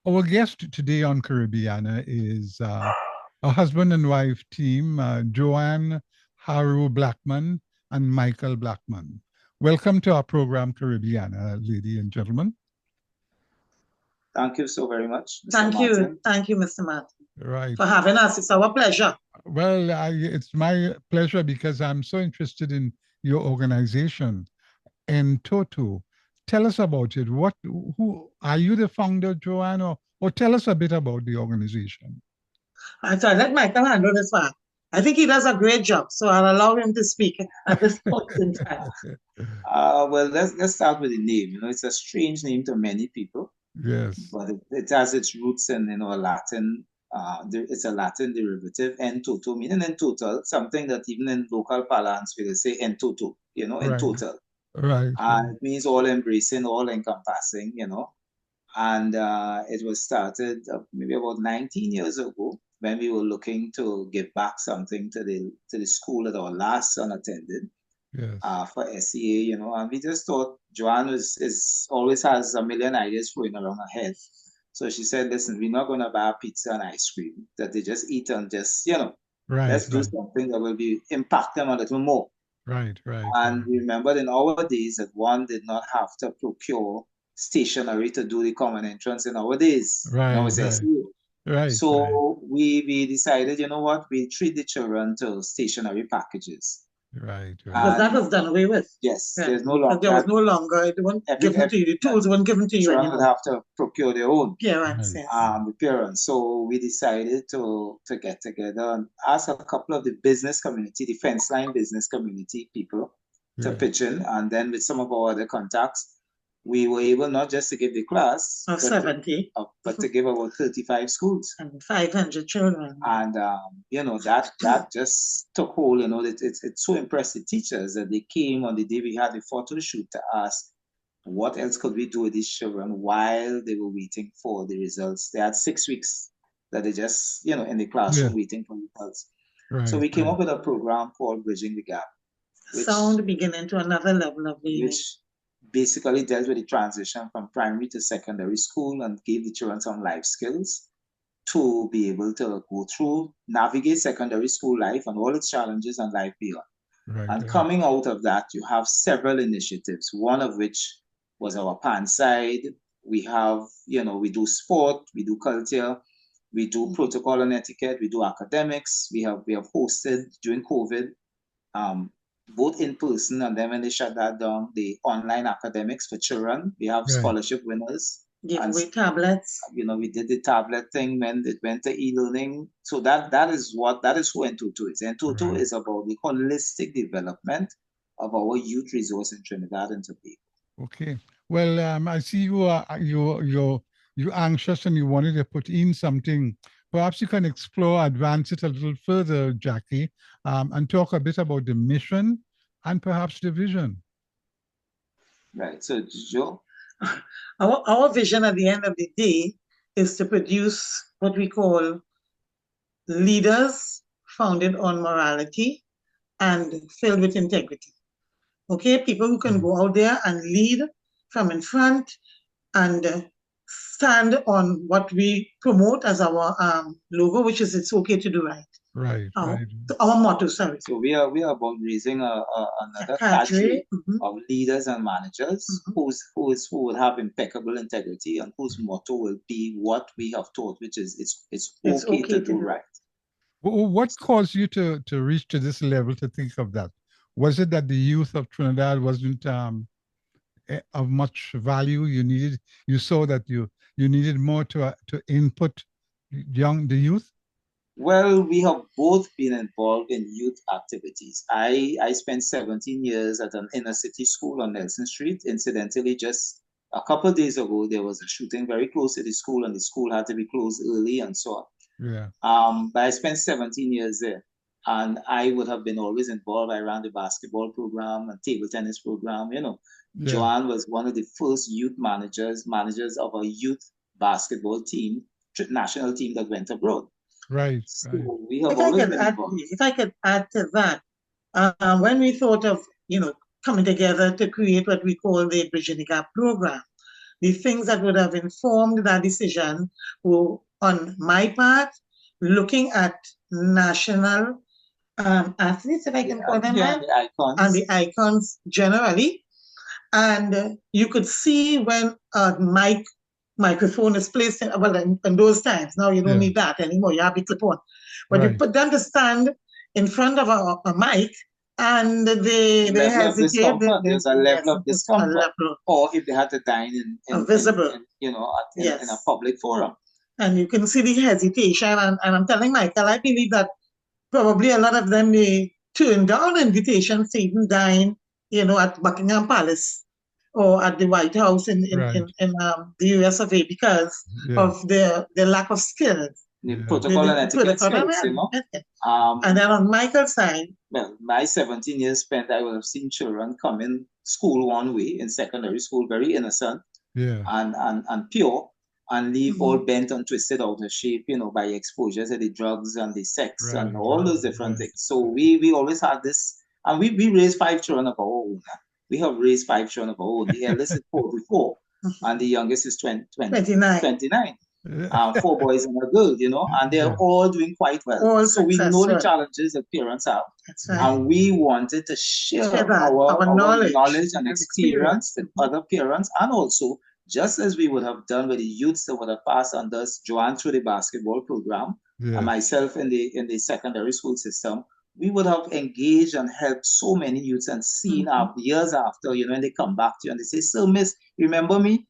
Our guest today on Caribbeana is a husband and wife team, Joanne Haru Blackman and Michael Blackman. Welcome to our program, Caribbeana, ladies and gentlemen. Thank you so very much, Mr. Martin. Thank you, Mr. Martin, Right. for having us. It's our pleasure. Well, it's my pleasure because I'm so interested in your organization, NTOTO. Tell us about it. Who are you, the founder, Joanne, or tell us a bit about the organization? So I let Michael handle this one. I think he does a great job, so I'll allow him to speak at this point in time. Well, let's start with the name. It's a strange name to many people. Yes. But it has its roots in a Latin. It's a Latin derivative, en toto, meaning in total, something that even in local parlance we will say en toto, in total. Right. It means all embracing, all encompassing, And it was started maybe about 19 years ago when we were looking to give back something to the school that our last son attended. Yes. For SEA, and we just thought Joanne is always has a million ideas flowing around her head. So she said, listen, we're not going to buy pizza and ice cream that they just eat and just, let's do something that will impact them a little more. Right. And we remembered in our days that one did not have to procure stationery to do the common entrance in our days. Right. SEA. Right. So we decided, we treat the children to stationery packages. Right. Because that was done away with. Yes, Yeah. There was no longer, it wasn't given to you, the tools weren't given to you children anymore. would have to procure their own. Parents, yes. The parents. So we decided to get together and ask a couple of the business community, the fence line business community people to pitch in. And then with some of our other contacts, we were able not just to give the class of 70, but to give about 35 schools and 500 children. And that just took hold. It's so impressed the teachers that they came on the day we had the photo shoot to ask what else could we do with these children while they were waiting for the results. They had 6 weeks that they just in the classroom waiting for results. Right, so we came up with a program called Bridging the Gap, sound beginning to another level of learning, which basically dealt with the transition from primary to secondary school and gave the children some life skills to be able to go through, navigate secondary school life and all its challenges and life beyond. And coming out of that, you have several initiatives, one of which was our PAN side. We have, we do sport, we do culture, we do protocol and etiquette, we do academics. We have hosted during COVID, both in person and then when they shut that down, the online academics for children. We have scholarship winners. Give away tablets. We did the tablet thing when it went to e-learning. So that is who NTOTO is. NTOTO is about the holistic development of our youth resource in Trinidad and Tobago. Okay. Well, I see you're anxious and you wanted to put in something. Perhaps you can advance it a little further, Jackie, and talk a bit about the mission and perhaps the vision. Right. So, Joe? Our vision at the end of the day is to produce what we call leaders founded on morality and filled with integrity. Okay, people who can go out there and lead from in front and stand on what we promote as our logo, which is it's okay to do right. Right. Our motto, sorry. So we are about raising another cadre of leaders and managers who would have impeccable integrity and whose motto will be what we have taught, which is it's okay to do right. What caused you to reach to this level to think of that? Was it that the youth of Trinidad wasn't of much value? You saw that you needed more to input the youth? Well, we have both been involved in youth activities. I spent 17 years at an inner city school on Nelson Street. Incidentally, just a couple of days ago, there was a shooting very close to the school and the school had to be closed early and so on. Yeah. But I spent 17 years there and I would have been always involved. I ran the basketball program and table tennis program. Joanne was one of the first youth managers of a youth basketball team, national team that went abroad. Right. So we have always been involved. If I could add to that, when we thought of, coming together to create what we call the Bridging the Gap program, the things that would have informed that decision were, on my part, looking at national athletes, if I can call them that, the icons. and the icons generally. And you could see when a microphone is placed in, well, in those times, now you don't need that anymore, you have the clip on. But you put them to stand in front of a mic, and they hesitate. There's a level of discomfort. Or if they had to dine in visible, in a public forum. And you can see the hesitation. And I'm telling Michael, I believe that probably a lot of them may turn down invitations to even dine, at Buckingham Palace or at the White House in the US of A because of the lack of skills. The protocol and etiquette skills, and then on Michael's side, well, my 17 years spent, I would have seen children come in school one way, in secondary school, very innocent and pure, and leave all bent and twisted out of shape, by exposure to the drugs and the sex and all those different things. So we always had this, and we raised 5 children of our own. We have raised 5 children of our own. The eldest is 44, and the youngest is 29. 4 boys and a girl, and they're all doing quite well. So we know the challenges that parents have, and we wanted to share our knowledge and experience with other parents, and also, just as we would have done with the youths that would have passed under us, Joanne through the basketball program, and myself in the secondary school system, we would have engaged and helped so many youths and seen years after, when they come back to you and they say, "So, miss, remember me?"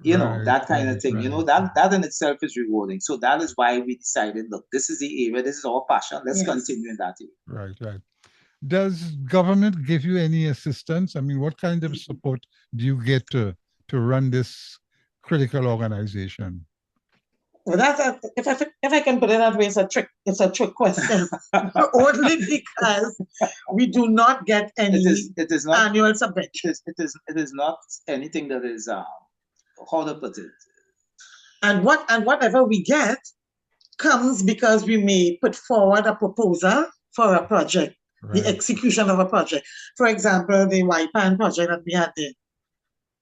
That kind of thing, that in itself is rewarding. So that is why we decided, look, this is the area, this is our passion. Let's continue in that area. Right. Does government give you any assistance? I mean, what kind of support do you get to run this critical organization? Well, that's if I can put it that way, it's a trick question. Only because we do not get any it is not, annual subvention. It is not anything that is how to put it. And whatever we get comes because we may put forward a proposal for a project, the execution of a project. For example, the YPAN project that we had there.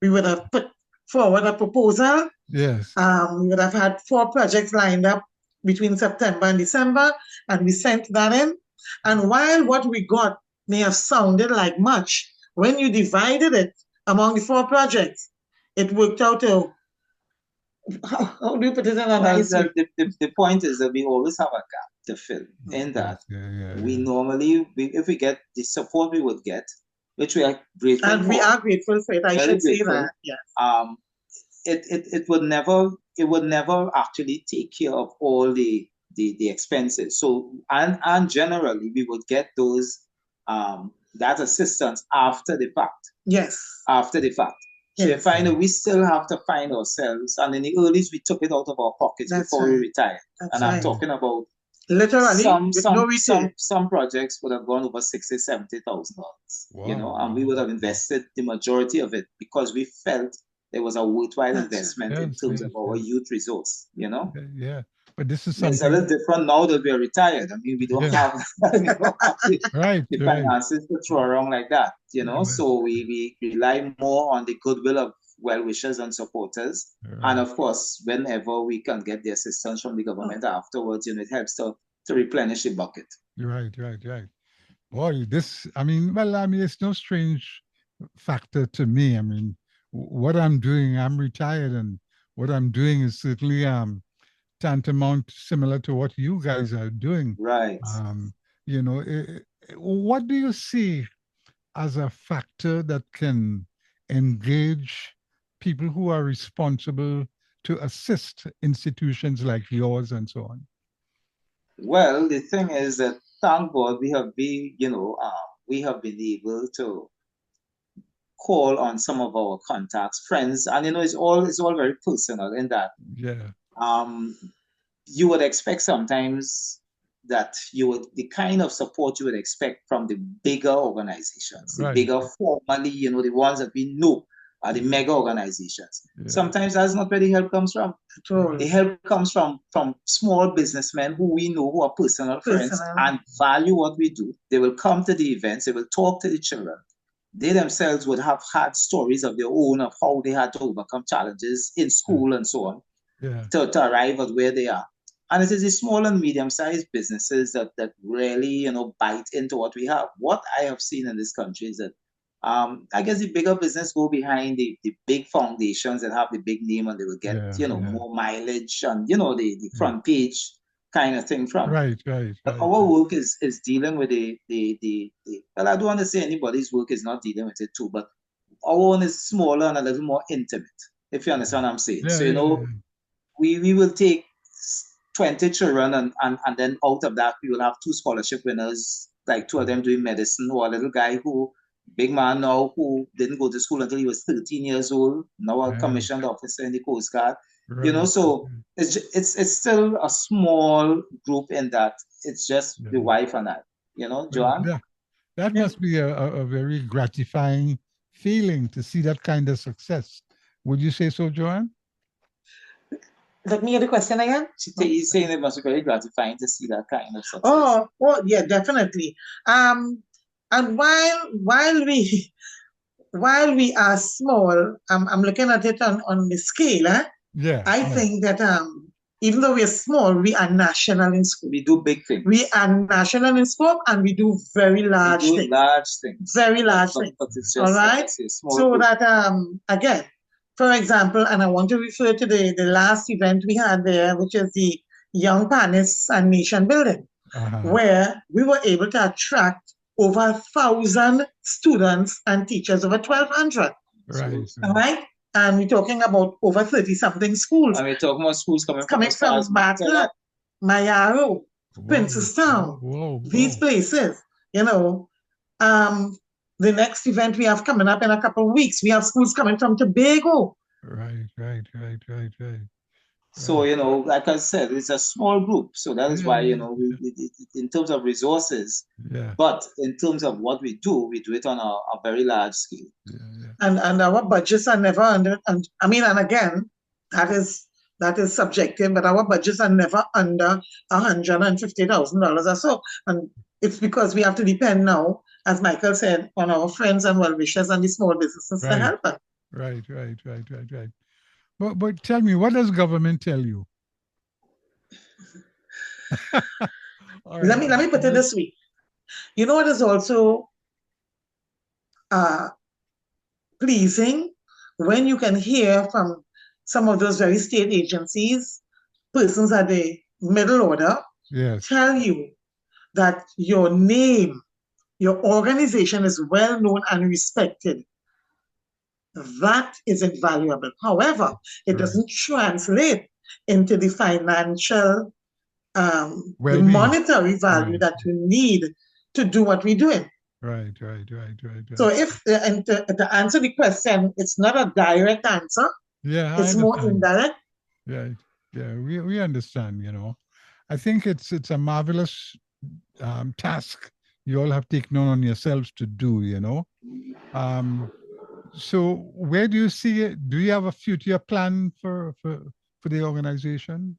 We would have put forward a proposal. Yes. We would have had 4 projects lined up between September and December, and we sent that in. And while what we got may have sounded like much, when you divided it among the 4 projects, it worked out to, how do you put it in a nice way? The point is that we always have a gap to fill in that. We normally, if we get the support we would get, which we are grateful for. And we are grateful for it, I should say that, yes. It would never actually take care of all the expenses. So, and generally, we would get those, that assistance after the fact. Yes. After the fact. So you find that we still have to find ourselves, and in the earlies we took it out of our pockets before we retired. I'm talking about literally some projects would have gone over $60,000-$70,000, and we would have invested the majority of it because we felt there was a worthwhile investment in terms of our youth resource. Yeah. But this is something. It's a little different now that we're retired. I mean, we don't have the finances to throw around like that, So we rely more on the goodwill of well-wishers and supporters. And of course, whenever we can get the assistance from the government afterwards, it helps to replenish the bucket. Right. Boy, it's no strange factor to me. I mean, what I'm doing, I'm retired, and what I'm doing is certainly tantamount similar to what you guys are doing. Right. What do you see as a factor that can engage people who are responsible to assist institutions like yours and so on? Well, the thing is that, thank God, we have been able to call on some of our contacts, friends, and it's all very personal in that. Yeah. You would expect sometimes that the kind of support you would expect from the bigger organizations, the bigger formally, the ones that we know are the mega organizations. Yeah. Sometimes that's not where the help comes from. The help comes from small businessmen who we know, who are personal friends and value what we do. They will come to the events, they will talk to the children. they themselves would have had stories of their own of how they had to overcome challenges in school and so on to arrive at where they are. And it is the small and medium-sized businesses that really, bite into what we have. What I have seen in this country is that I guess the bigger business go behind the big foundations that have the big name, and they will get, more mileage and, the front page kind of thing from. Right. But our work is dealing with the well, I don't want to say anybody's work is not dealing with it too, but our own is smaller and a little more intimate, if you understand what I'm saying. So, we will take 20 children and then out of that, we will have 2 scholarship winners, like 2 of them doing medicine, or a little guy big man now who didn't go to school until he was 13 years old, now a commissioned officer in the Coast Guard. So it's still a small group in that. It's just the wife and I, Joanne? That must be a very gratifying feeling to see that kind of success. Would you say so, Joanne? Let me hear the question again. He's saying it must be very gratifying to see that kind of success. Oh, yeah, definitely. And while we are small, I'm looking at it on the scale. I think that even though we are small, we are national in scope. We do big things. We are national in scope, and we do very large things. Very large things. All right. So that again, for example, and I want to refer to the last event we had there, which is the Young Panis and Nation Building, where we were able to attract over 1,000 students and teachers, over 1,200. Right. All right. And we're talking about over 30-something schools. And we're talking about schools coming from Matla, Mayaro, Princestown, these places, the next event we have coming up in a couple of weeks, we have schools coming from Tobago. Right. So, like I said, it's a small group. So that is why, we, in terms of resources, but in terms of what we do it on a very large scale. And our budgets are never under, and again, that is subjective, but our budgets are never under $150,000 or so. And it's because we have to depend now, as Michael said, on our friends and well-wishers and the small businesses to help us. Right. But tell me, what does government tell you? Let me put it this way. You know what is also pleasing? When you can hear from some of those very state agencies, persons at the middle order, tell you that your name, your organization is well known and respected. That is invaluable. However, it doesn't translate into the financial, the monetary value that you need to do what we're doing. Right. So and to answer the question, it's not a direct answer. It's more indirect. Yeah, we understand, I think it's a marvelous task you all have taken on yourselves to do, So where do you see it? Do you have a future plan for the organization?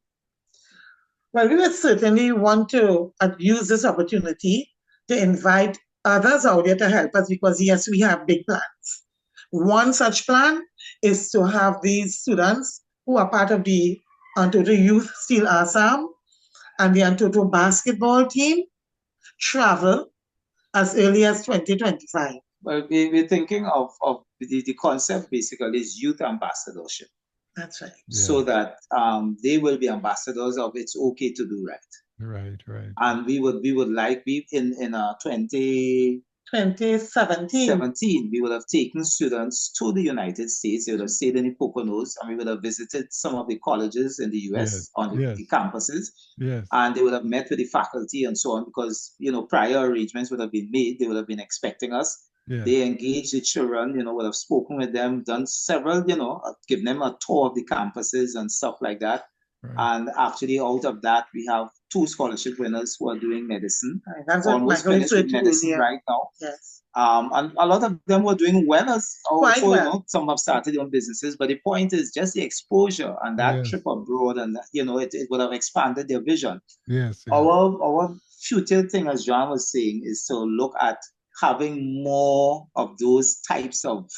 Well, we would certainly want to use this opportunity to invite others out there to help us, because yes, we have big plans. One such plan is to have these students who are part of the NTOTO Youth Steel Assam and the NTOTO basketball team travel as early as 2025. Well, we're thinking of the concept basically is youth ambassadorship. That's right. So that they will be ambassadors of it's okay to do right. Right. And we would like in 2017, we would have taken students to the United States. They would have stayed in the Poconos, and we would have visited some of the colleges in the US on the campuses. Yes. And they would have met with the faculty and so on, because prior arrangements would have been made. They would have been expecting us. They engaged the children, would have spoken with them, done several, given them a tour of the campuses and stuff like that. Right. And actually, out of that, we have 2 scholarship winners who are doing medicine. That's almost finished with medicine right now. Yes. And a lot of them were doing well as also, some have started their own businesses. But the point is just the exposure and that trip abroad, and it would have expanded their vision. Yes. Our future thing, as John was saying, is to look at having more of those types of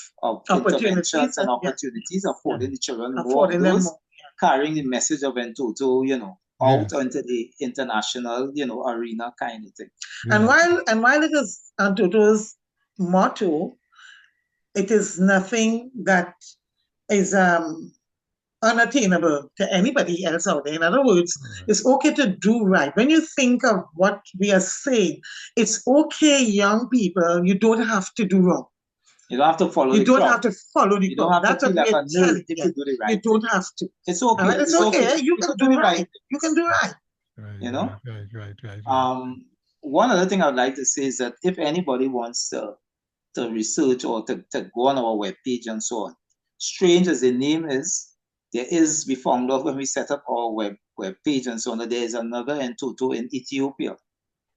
interventions and opportunities, affording the children more of those, carrying the message of NTOTO, out into the international, arena kind of thing. And while it is NTOTO's motto, it is nothing that is unattainable to anybody else out there. In other words, it's okay to do right. When you think of what we are saying, it's okay, young people, you don't have to do wrong. You don't have to follow the crowd. You don't have to follow the crowd. You don't have to feel like a nerd if you do the right. You don't have to. It's okay. Right? It's okay. You can do right. You can do right. Right. One other thing I'd like to say is that if anybody wants to research or to go on our webpage and so on, strange as the name is, we found out when we set up our webpage and so on, that there is another NTOTO in Ethiopia,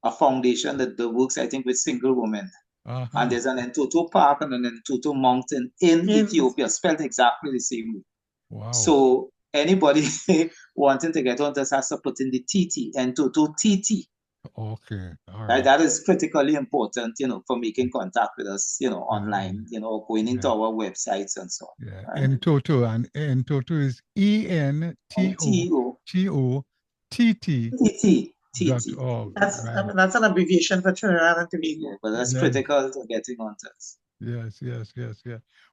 a foundation that works, I think, with single women. And there's an NTOTO Park and an NTOTO Mountain in Ethiopia, spelled exactly the same way. Wow. So anybody wanting to get on this has to put in the TT, NTOTO TT. Okay. All right. That is critically important, for making contact with us, online, going into our websites and so on. Yeah. Right? NTOTO, and NTOTO is ENTOTO.org. That's an abbreviation for Trinidad and Tobago. Yeah, but that's critical to getting on this. Yes.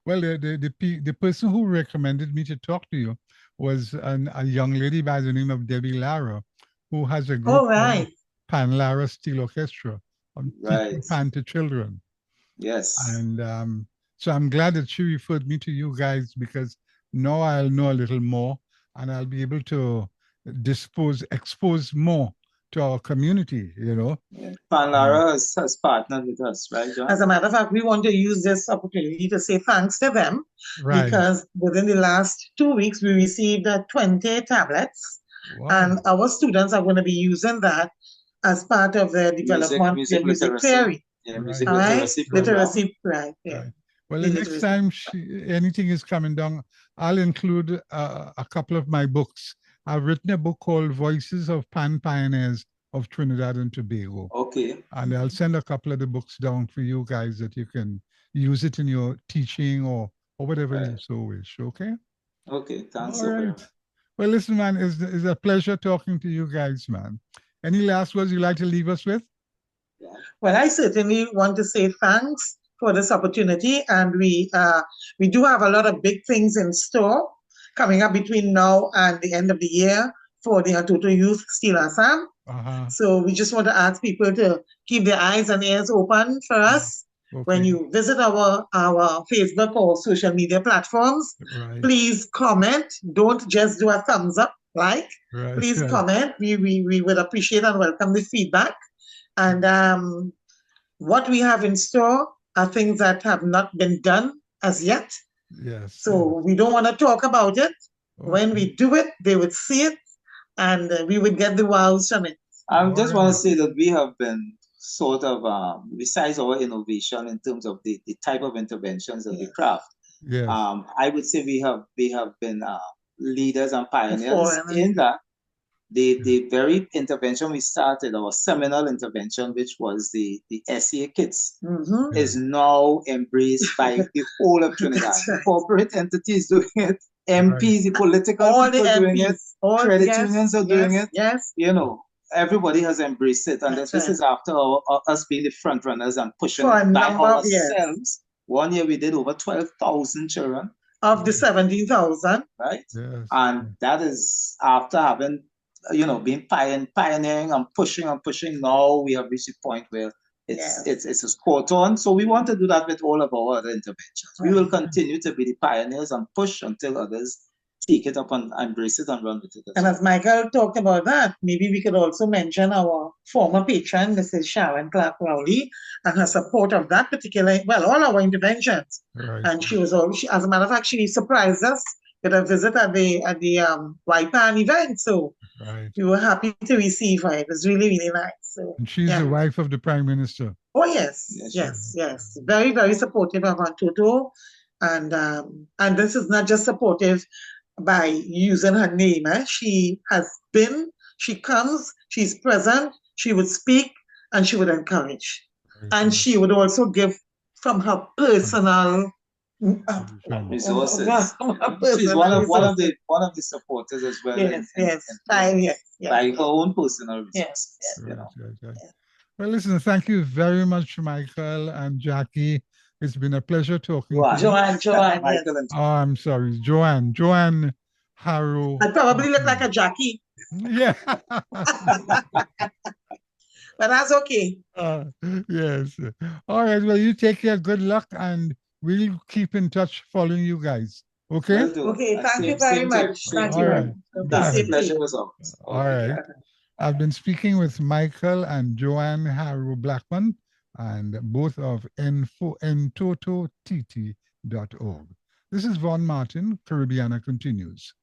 Well, the person who recommended me to talk to you was a young lady by the name of Debbie Lara, who has a group called Pan Lara Steel Orchestra on teaching pan to children. Yes. And so I'm glad that she referred me to you guys, because now I'll know a little more and I'll be able to expose more to our community, Yeah. Pan Lara has partnered with us, right, John? As a matter of fact, we want to use this opportunity to say thanks to them, because within the last 2 weeks, we received 20 tablets, and our students are going to be using that as part of their development, music theory. Yeah, music literacy. Right. Well, the next time anything is coming down, I'll include a couple of my books. I've written a book called Voices of Pan Pioneers of Trinidad and Tobago. Okay. And I'll send a couple of the books down for you guys that you can use it in your teaching or whatever you so wish. Okay? Okay, thanks. All right. Well, listen, man, it's a pleasure talking to you guys, man. Any last words you'd like to leave us with? Well, I certainly want to say thanks for this opportunity. And we do have a lot of big things in store coming up between now and the end of the year for the NTOTO Youth Steel Assam. So we just want to ask people to keep their eyes and ears open for us. When you visit our Facebook or social media platforms, please comment. Don't just do a thumbs up, please comment. We would appreciate and welcome the feedback. And what we have in store are things that have not been done as yet. Yes. So we don't want to talk about it. When we do it, they would see it, and we would get the wows from it. I just want to say that we have been sort of, besides our innovation in terms of the type of interventions that we craft, I would say we have been leaders and pioneers in that. The very intervention we started, our seminal intervention, which was the SEA kits, is now embraced by the whole of Trinidad. Corporate entities doing it, MPs, the political people doing it, credit unions are doing it. Yes. Everybody has embraced it, and this is after us being the front runners and pushing it by ourselves. 1 year we did over 12,000 children. Of the 17,000. Right? Yes. And that is after having been pioneering and pushing. Now we have reached a point where it's a spot on. So we want to do that with all of our other interventions. We will continue to be the pioneers and push until others take it up and embrace it and run with it. And as Michael talked about that, maybe we could also mention our former patron, Mrs. Sharon Clark Rowley, and her support of that particular, all our interventions. And she was as a matter of fact, she surprised us with a visit at the YPAN event. So we were happy to receive her. It was really, really nice. So, and she's the wife of the Prime Minister. Oh, yes. Very, very supportive of NTOTO. And this is not just supportive by using her name. She comes, she's present, she would speak, and she would encourage. and she would also give from her personal resources. her She's personal one of the supporters as well. yes, yes, by her own personal yes, resources. You know. Right. Well, listen, thank you very much, Michael and Jackie. It's been a pleasure talking to you. Joanne, Michael yes. and Oh, I'm sorry, Joanne Harrow. I probably look like a Jackie, Yeah. but that's okay. Yes. All right. Well, you take care. Good luck, and we'll keep in touch following you guys. Okay. Will do. Okay, thank you very much. Thank All you. right. That's the Same to pleasure you. was ours. All right. I've been speaking with Michael and Joanne Harrow Blackman, and both of NTOTO.org. This is Von Martin. Caribbeana continues.